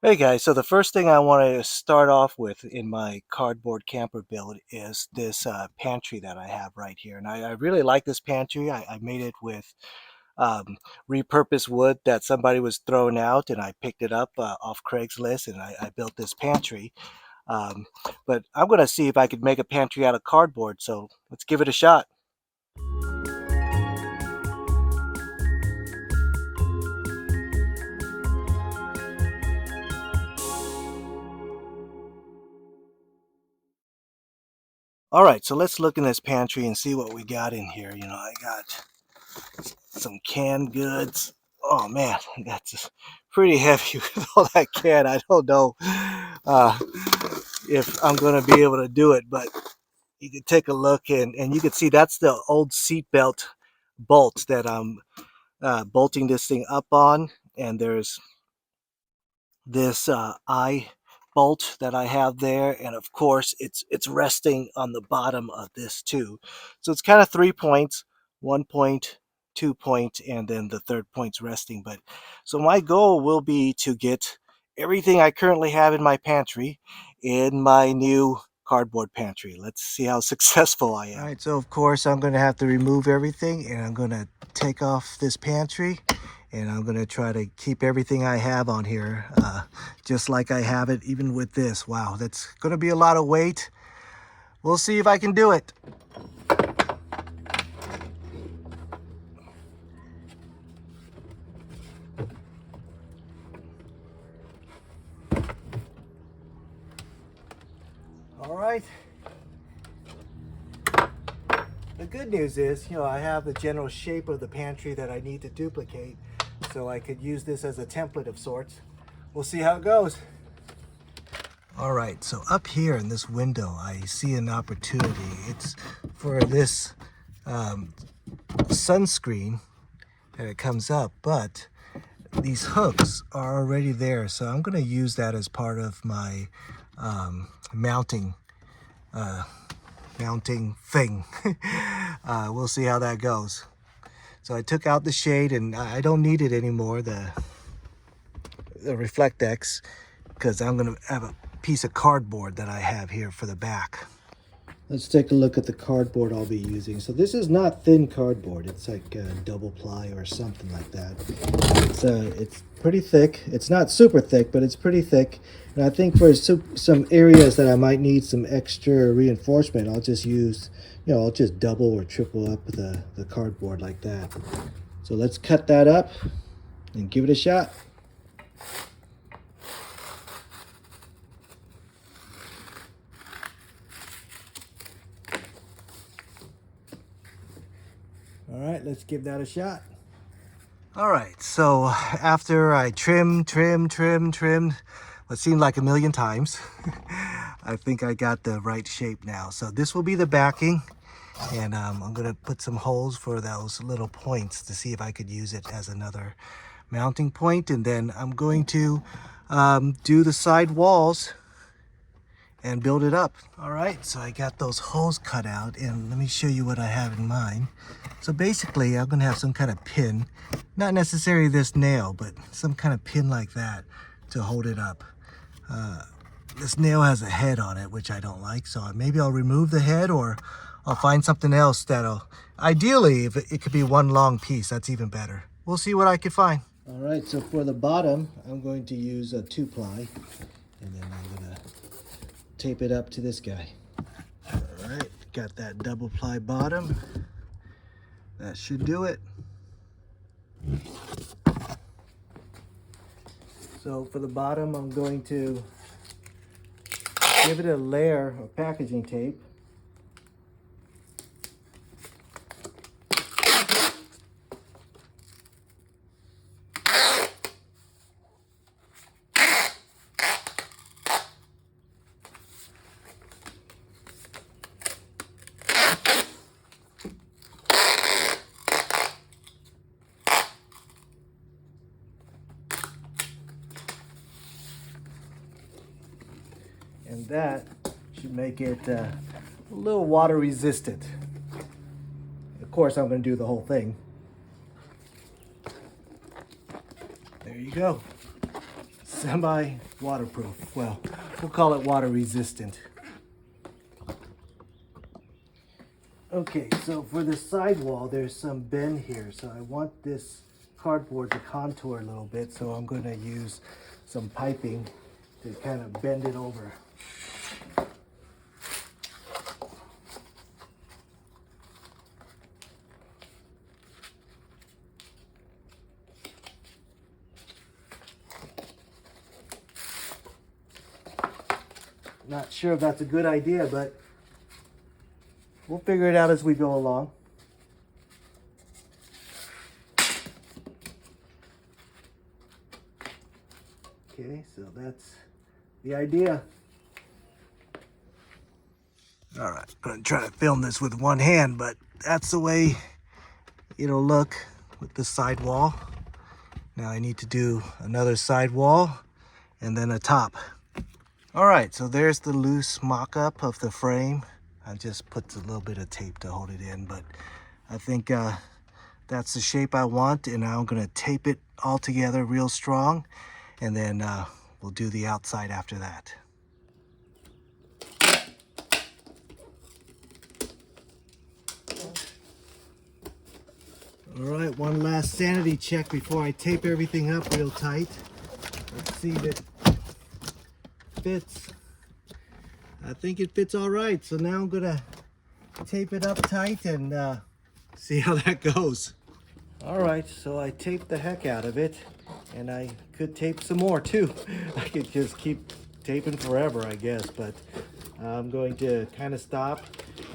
Hey guys, so the first thing I want to start off with in my cardboard camper build is this pantry that I have right here. And I really like this pantry. I made it with repurposed wood that somebody was throwing out, and I picked it up off Craigslist, and I built this pantry. Um, but I'm going to see if I could make a pantry out of cardboard, so let's give it a shot. All right, so let's look in this pantry and see what we got in here. I got some canned goods. Oh man, that's pretty heavy with all that can. I don't know uh, if I'm going to be able to do it, but you can take a look and you can see that's the old seatbelt bolt that I'm bolting this thing up on. And there's this eye bolt that I have there, and of course it's resting on the bottom of this too. So it's kind of 3 points, 1 point, 2 point, and then the third point's resting. But so my goal will be to get everything I currently have in my pantry in my new cardboard pantry. Let's see how successful I am. All right, so of course I'm going to have to remove everything, and I'm going to take off this pantry, and I'm going to try to keep everything I have on here just like I have it, even with this. Wow, that's going to be a lot of weight. We'll see if I can do it. All right. The good news is, I have the general shape of the pantry that I need to duplicate, so I could use this as a template of sorts. We'll see how it goes. All right, so up here in this window, I see an opportunity. It's for this sunscreen that it comes up, but these hooks are already there, so I'm going to use that as part of my mounting thing. We'll see how that goes. So I took out the shade, and I don't need it anymore, the Reflectex, because I'm going to have a piece of cardboard that I have here for the back. Let's take a look at the cardboard I'll be using. So this is not thin cardboard. It's like double ply or something like that. It's pretty thick. It's not super thick, but it's pretty thick. And I think for some areas that I might need some extra reinforcement, I'll just use, I'll just double or triple up the cardboard like that. So let's cut that up and give it a shot. All right, let's give that a shot. All right, so after I trimmed what seemed like a million times, I think I got the right shape now. So this will be the backing, and I'm gonna put some holes for those little points to see if I could use it as another mounting point. And then I'm going to do the side walls and build it up. All right, so I got those holes cut out, and let me show you what I have in mind. So basically, I'm gonna have some kind of pin, not necessarily this nail, but some kind of pin like that to hold it up. This nail has a head on it, which I don't like, so maybe I'll remove the head, or I'll find something else that'll, ideally, if it could be one long piece, that's even better. We'll see what I can find. All right, so for the bottom, I'm going to use a 2-ply, and then I'm gonna tape it up to this guy. All right, got that double ply bottom. That should do it. So for the bottom, I'm going to give it a layer of packaging tape. And that should make it a little water resistant. Of course, I'm going to do the whole thing. There you go. semi-waterproof. Well, we'll call it water resistant. Okay, so for the sidewall, there's some bend here. So I want this cardboard to contour a little bit. So I'm going to use some piping to kind of bend it over. Not sure if that's a good idea, but we'll figure it out as we go along. Okay, so that's the idea. All right, I'm gonna try to film this with one hand, but that's the way it'll look with the side wall. Now I need to do another side wall and then a top. All right, so there's the loose mock-up of the frame. I just put a little bit of tape to hold it in, but I think that's the shape I want, and now I'm gonna tape it all together real strong, and then we'll do the outside after that. All right, one last sanity check before I tape everything up real tight. Let's see if it fits. I think it fits all right. So now I'm gonna tape it up tight and see how that goes. All right, so I taped the heck out of it, and I could tape some more too. I could just keep taping forever, I guess, but I'm going to kind of stop.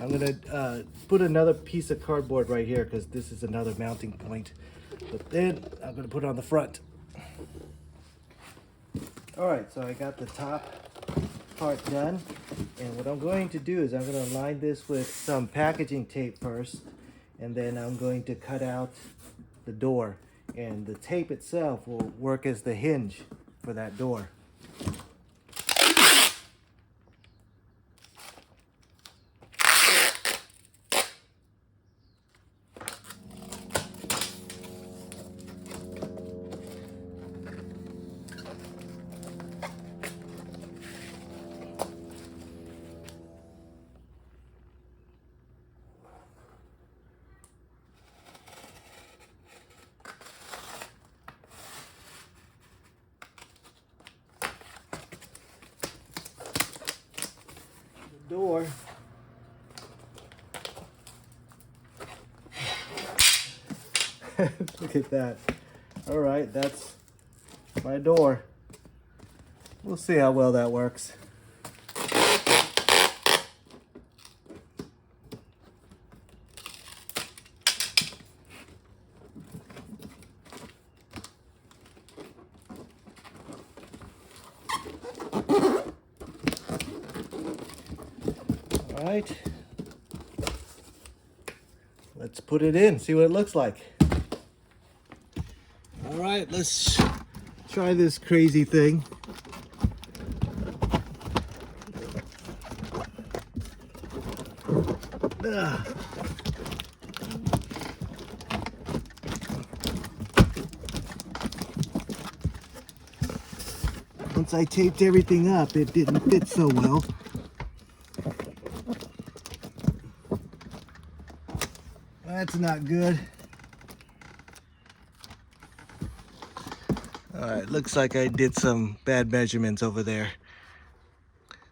I'm gonna put another piece of cardboard right here because this is another mounting point. But then I'm gonna put it on the front. All right, so I got the top part done, and what I'm going to do is I'm going to line this with some packaging tape first, and then I'm going to cut out the door, and the tape itself will work as the hinge for that door. Door. Look at that. All right, that's my door. We'll see how well that works. All right, let's put it in, see what it looks like. All right, let's try this crazy thing. Once I taped everything up, it didn't fit so well. That's not good. All right, looks like I did some bad measurements over there.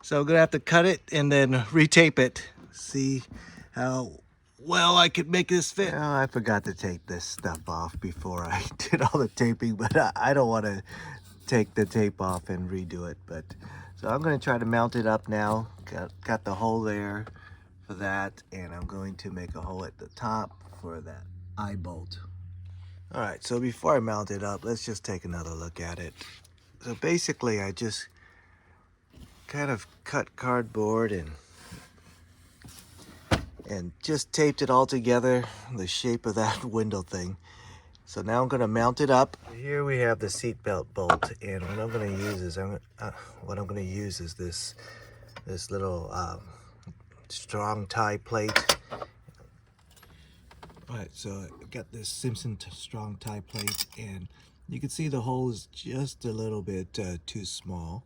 So I'm gonna have to cut it and then retape it. See how well I could make this fit. Oh, I forgot to take this stuff off before I did all the taping, but I don't want to take the tape off and redo it. But so I'm gonna try to mount it up now. Got the hole there for that, and I'm going to make a hole at the top for that eye bolt. All right, so before I mount it up, let's just take another look at it. So basically I just kind of cut cardboard and just taped it all together, the shape of that window thing. So now I'm gonna mount it up. Here we have the seat belt bolt, and what I'm gonna use is this little strong tie plate. All right, so I got this Simpson strong tie plate, and You can see the hole is just a little bit too small,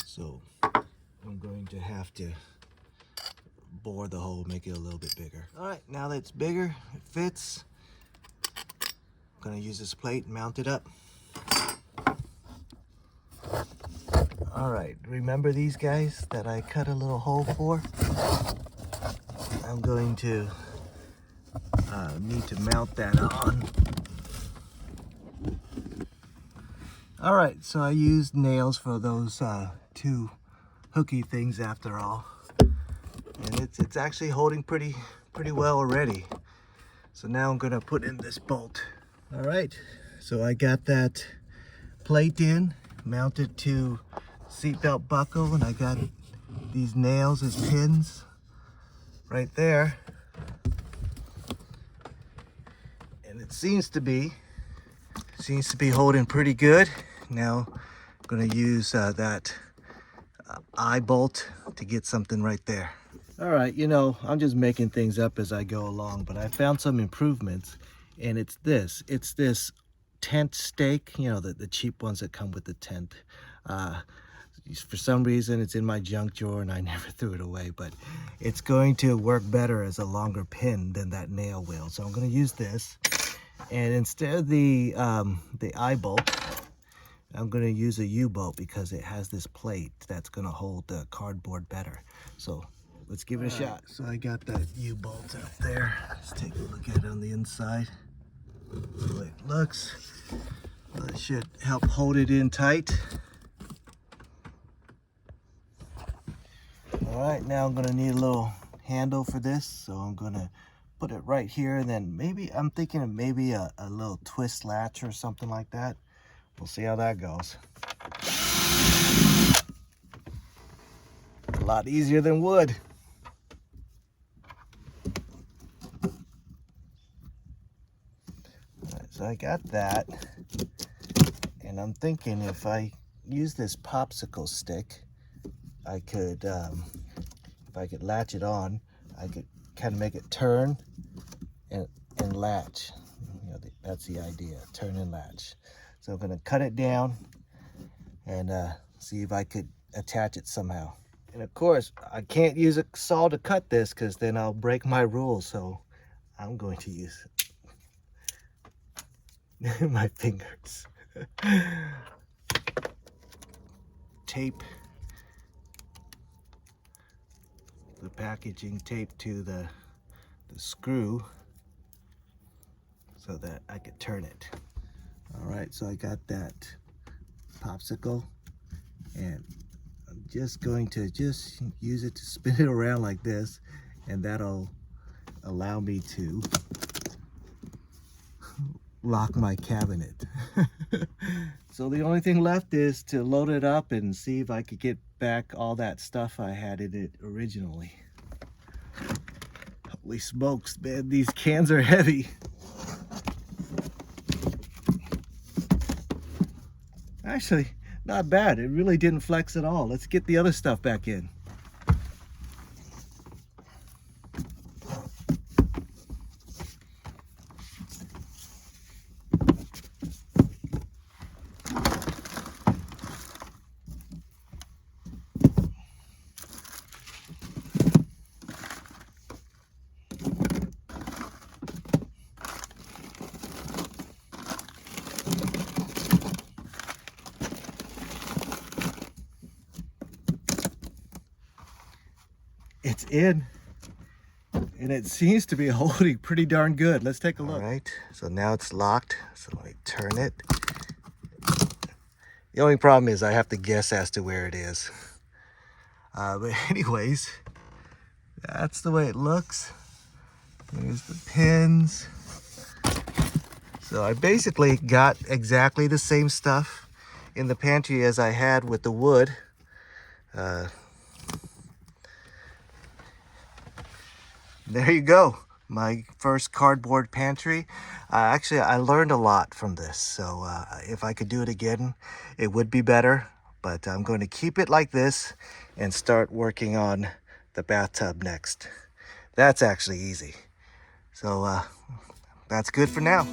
so I'm going to have to bore the hole, make it a little bit bigger. All right, now that it's bigger, it fits. I'm gonna use this plate and mount it up. All right, remember these guys that I cut a little hole for? I'm going to need to mount that on. All right, so I used nails for those two hooky things after all, and it's actually holding pretty well already. So now I'm gonna put in this bolt. All right, so I got that plate in, mounted to seatbelt buckle, and I got these nails as pins right there, and it seems to be holding pretty good. Now I'm going to use that eye bolt to get something right there. All right, you know, I'm just making things up as I go along, but I found some improvements, and it's this tent stake, you know, the cheap ones that come with the tent. For some reason it's in my junk drawer and I never threw it away, but it's going to work better as a longer pin than that nail will. So I'm going to use this, and instead of the eye bolt, I'm going to use a U-bolt because it has this plate that's going to hold the cardboard better. So let's give it a shot. So I got that U-bolt up there. Let's take a look at it on the inside. The way it looks. That should help hold it in tight. All right, now I'm going to need a little handle for this. So I'm going to put it right here, and then maybe I'm thinking of maybe a little twist latch or something like that. We'll see how that goes. A lot easier than wood. All right, so I got that, and I'm thinking if I use this popsicle stick, I could, if I could latch it on, I could kind of make it turn and latch. You know, that's the idea, turn and latch. So I'm gonna cut it down and see if I could attach it somehow. And of course, I can't use a saw to cut this because then I'll break my rules. So I'm going to use my fingers. Tape the packaging tape to the screw so that I could turn it. All right, so I got that popsicle, and I'm just going to use it to spin it around like this, and that'll allow me to lock my cabinet. So the only thing left is to load it up and see if I could get back all that stuff I had in it originally. Holy smokes, man, these cans are heavy. Actually, not bad. It really didn't flex at all. Let's get the other stuff back in. It's in, and it seems to be holding pretty darn good. Let's take a look. All right, so now it's locked. So let me turn it. The only problem is I have to guess as to where it is. But anyways, that's the way it looks. There's the pins. So I basically got exactly the same stuff in the pantry as I had with the wood. There you go, my first cardboard pantry. Actually, I learned a lot from this, so if I could do it again, it would be better. But I'm going to keep it like this and start working on the bathtub next. That's actually easy. So that's good for now.